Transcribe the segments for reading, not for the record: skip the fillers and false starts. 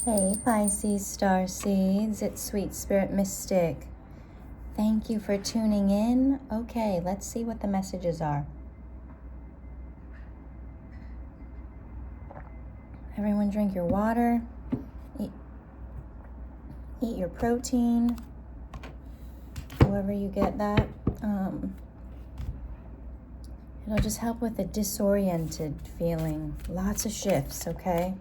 Hey Pisces star seeds, it's Sweet Spirit Mystic. Thank you for tuning in. Okay, let's see what the messages are. Everyone drink your water, eat your protein, however you get that. It'll just help with a disoriented feeling. Lots of shifts, okay?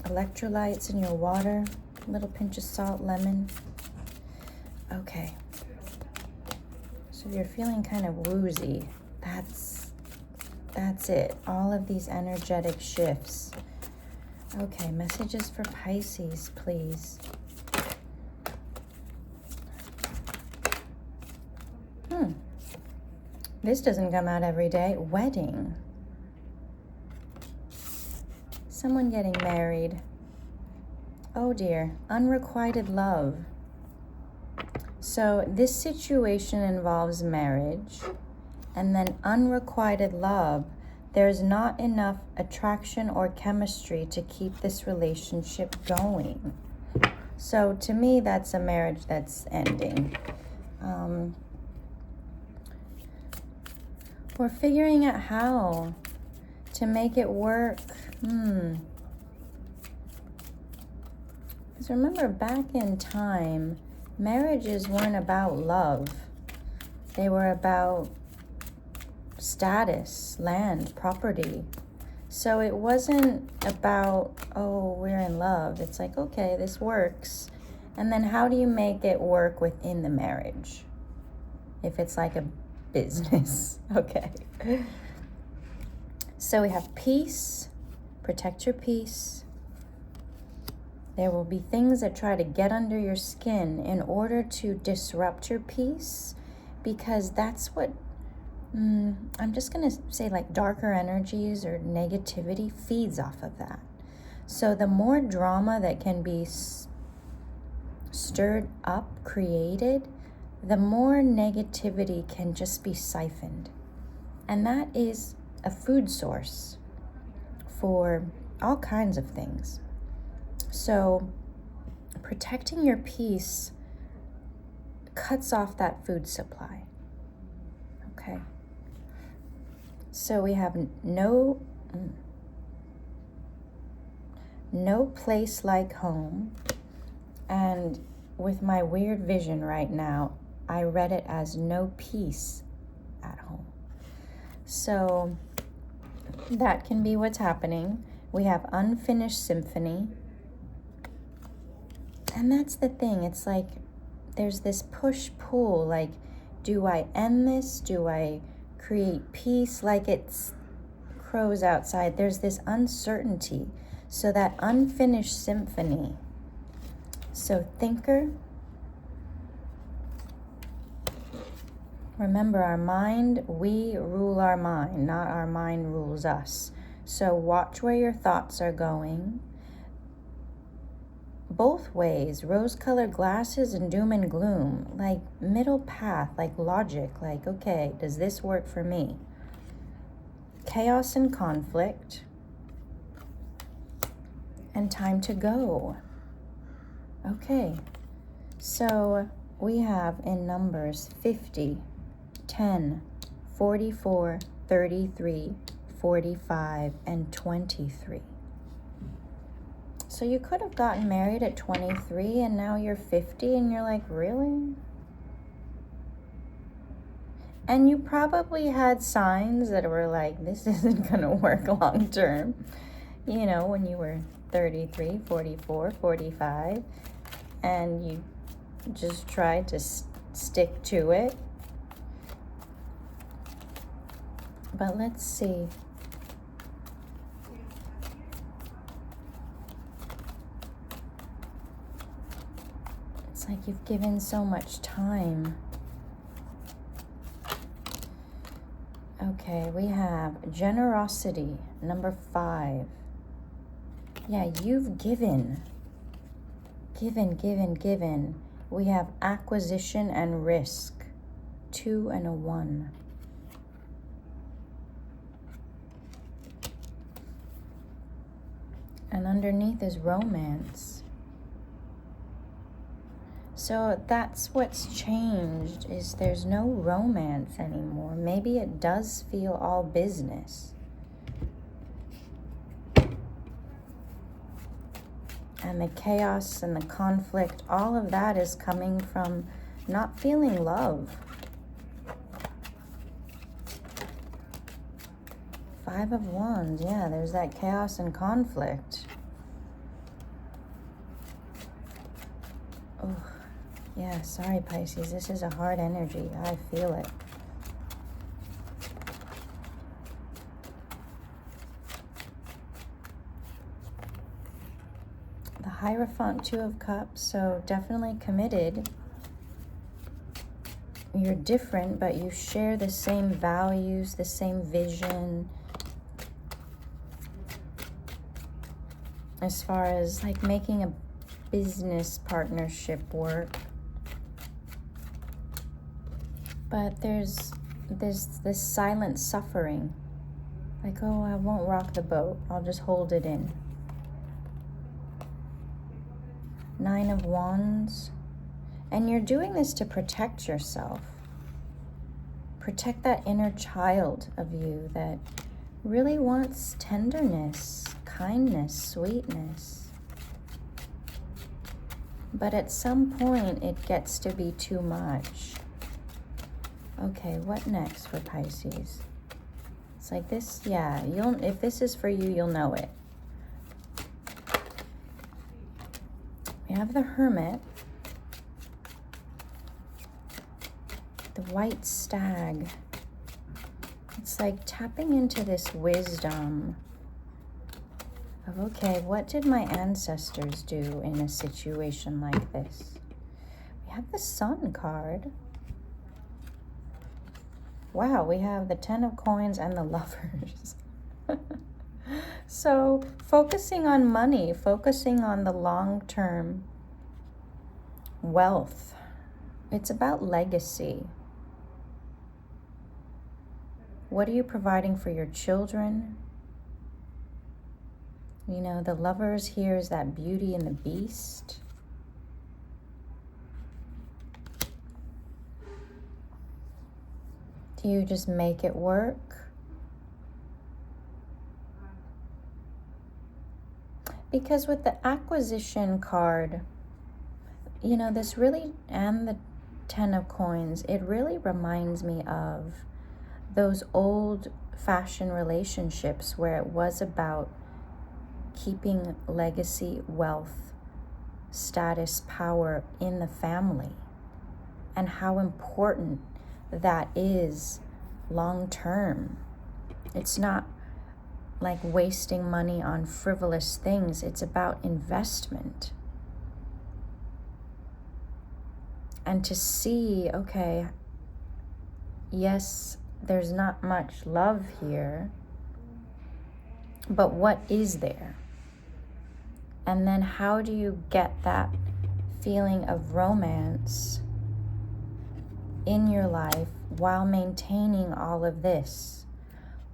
Electrolytes in your water, a little pinch of salt, lemon. Okay. So if you're feeling kind of woozy, that's it. All of these energetic shifts. Okay, messages for Pisces, please. This doesn't come out every day. Wedding. Someone getting married. Oh dear. Unrequited love. So this situation involves marriage and then unrequited love. There's not enough attraction or chemistry to keep this relationship going. So to me, that's a marriage that's ending. We're figuring out how to make it work. Because remember, back in time, marriages weren't about love. They were about status, land, property. So it wasn't about, oh, we're in love. It's like, okay, this works. And then how do you make it work within the marriage? If it's like a business. Okay. So we have peace. Protect your peace. There will be things that try to get under your skin in order to disrupt your peace, because that's what I'm just going to say, like, darker energies or negativity feeds off of that. So the more drama that can be stirred up, created, the more negativity can just be siphoned. And that is a food source for all kinds of things. So protecting your peace cuts off that food supply. Okay. So we have no place like home. And with my weird vision right now, I read it as no peace at home. So that can be what's happening. We have unfinished symphony. And that's the thing. It's like there's this push-pull. Like, do I end this? Do I create peace? Like, it's crows outside. There's this uncertainty. So that unfinished symphony. So thinker. Remember, our mind, we rule our mind, not our mind rules us. So watch where your thoughts are going. Both ways, rose-colored glasses and doom and gloom, like middle path, like logic, like, okay, does this work for me? Chaos and conflict, and time to go. Okay, so we have in numbers 50, 10, 44, 33, 45, and 23. So you could have gotten married at 23 and now you're 50 and you're like, really? And you probably had signs that were like, this isn't going to work long term. You know, when you were 33, 44, 45, and you just tried to stick to it. But let's see. It's like you've given so much time. Okay, we have generosity, number 5. Yeah, you've given. Given. We have acquisition and risk, 2 and a 1. And underneath is romance. So that's what's changed, is there's no romance anymore. Maybe it does feel all business. And the chaos and the conflict, all of that is coming from not feeling love. 5 of Wands, yeah, there's that chaos and conflict. Oh, yeah, sorry Pisces, this is a hard energy. I feel it. The Hierophant, 2 of Cups, so definitely committed. You're different, but you share the same values, the same vision. As far as like making a business partnership work. But there's this silent suffering. Like, oh, I won't rock the boat. I'll just hold it in. 9 of Wands. And you're doing this to protect yourself. Protect that inner child of you that really wants tenderness, kindness, sweetness. But at some point, it gets to be too much. Okay, what next for Pisces? It's like this, yeah, if this is for you, you'll know it. We have the Hermit. The White Stag. It's like tapping into this wisdom of, okay, what did my ancestors do in a situation like this? We have the Sun card. Wow, we have the 10 of Coins and the Lovers. So focusing on money, focusing on the long-term wealth. It's about legacy. What are you providing for your children? You know, the Lovers here is that Beauty and the Beast. Do you just make it work? Because with the Acquisition card, you know, this really, and the 10 of Coins, it really reminds me of those old-fashioned relationships where it was about keeping legacy, wealth, status, power in the family, and how important that is long-term. It's not like wasting money on frivolous things. It's about investment. And to see, okay, yes, there's not much love here, but what is there? And then how do you get that feeling of romance in your life while maintaining all of this?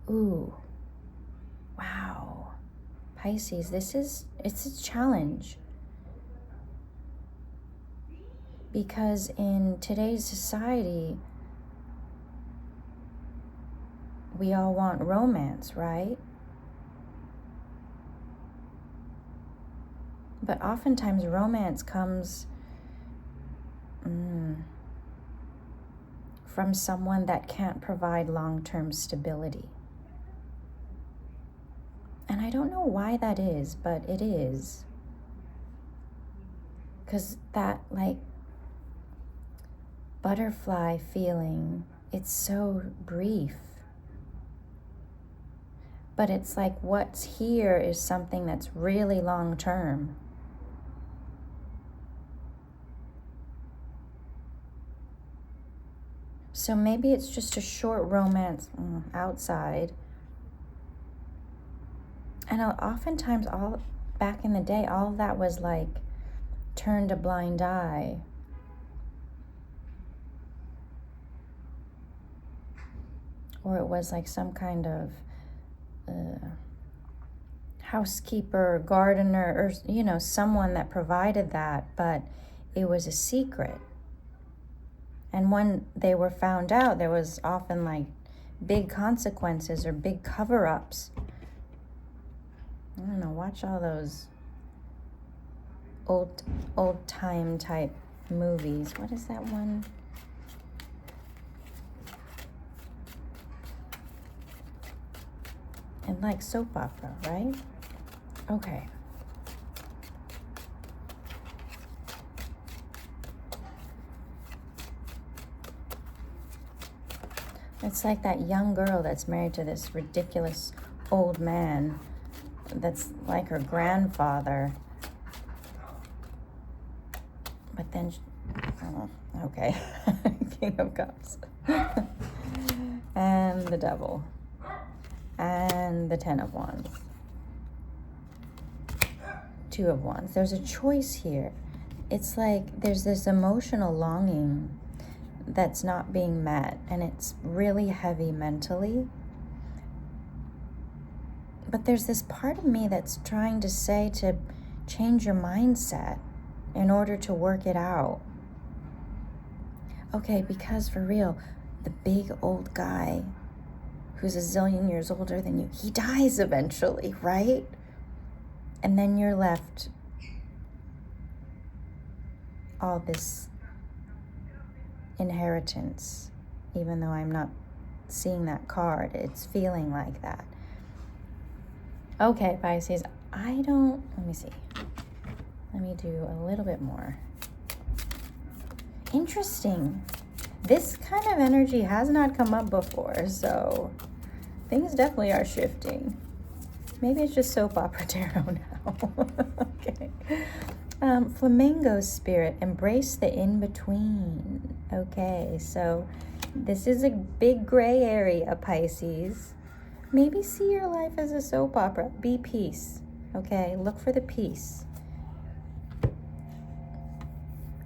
Ooh, wow. Pisces, it's a challenge. Because in today's society, we all want romance, right? But oftentimes romance comes from someone that can't provide long-term stability. And I don't know why that is, but it is. Because that, like, butterfly feeling, it's so brief. But it's like what's here is something that's really long-term. So maybe it's just a short romance outside. And oftentimes, back in the day, all of that was like turned a blind eye. Or it was like some kind of housekeeper or gardener or, you know, someone that provided that, but it was a secret. And when they were found out, there was often like big consequences or big cover-ups. I don't know, watch all those old time type movies. What is that one? And like soap opera, right? Okay. It's like that young girl that's married to this ridiculous old man that's like her grandfather. But then, oh, okay. King of Cups. And the Devil. And the Ten of Wands. Two of Wands. There's a choice here. It's like there's this emotional longing that's not being met, and it's really heavy mentally. But there's this part of me that's trying to say to change your mindset in order to work it out. Okay, because for real, the big old guy who's a zillion years older than you, he dies eventually, right? And then you're left all this inheritance, even though I'm not seeing that card, it's feeling like that. Okay, Pisces, let me see. Let me do a little bit more. Interesting. This kind of energy has not come up before, so things definitely are shifting. Maybe it's just soap opera tarot now. Okay. Flamingo spirit, embrace the in-between. Okay, so this is a big gray area, Pisces. Maybe see your life as a soap opera. Be peace. Okay, look for the peace.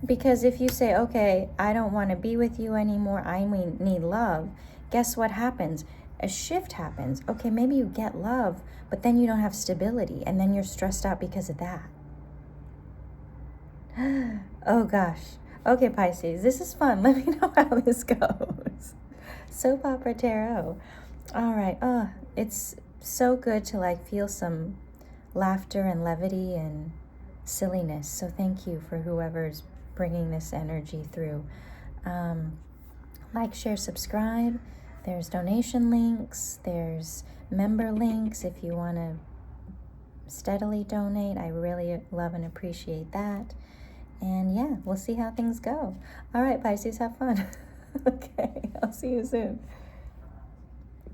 Because if you say, okay, I don't want to be with you anymore, I need love, guess what happens? A shift happens. Okay, maybe you get love, but then you don't have stability, and then you're stressed out because of that. Oh gosh. Okay, Pisces, this is fun. Let me know how this goes. Soap opera tarot. All right. It's so good to like feel some laughter and levity and silliness. So thank you for whoever's bringing this energy through. Like, share, subscribe. There's donation links. There's member links if you want to steadily donate. I really love and appreciate that. And yeah, we'll see how things go. All right, Pisces, have fun. Okay, I'll see you soon.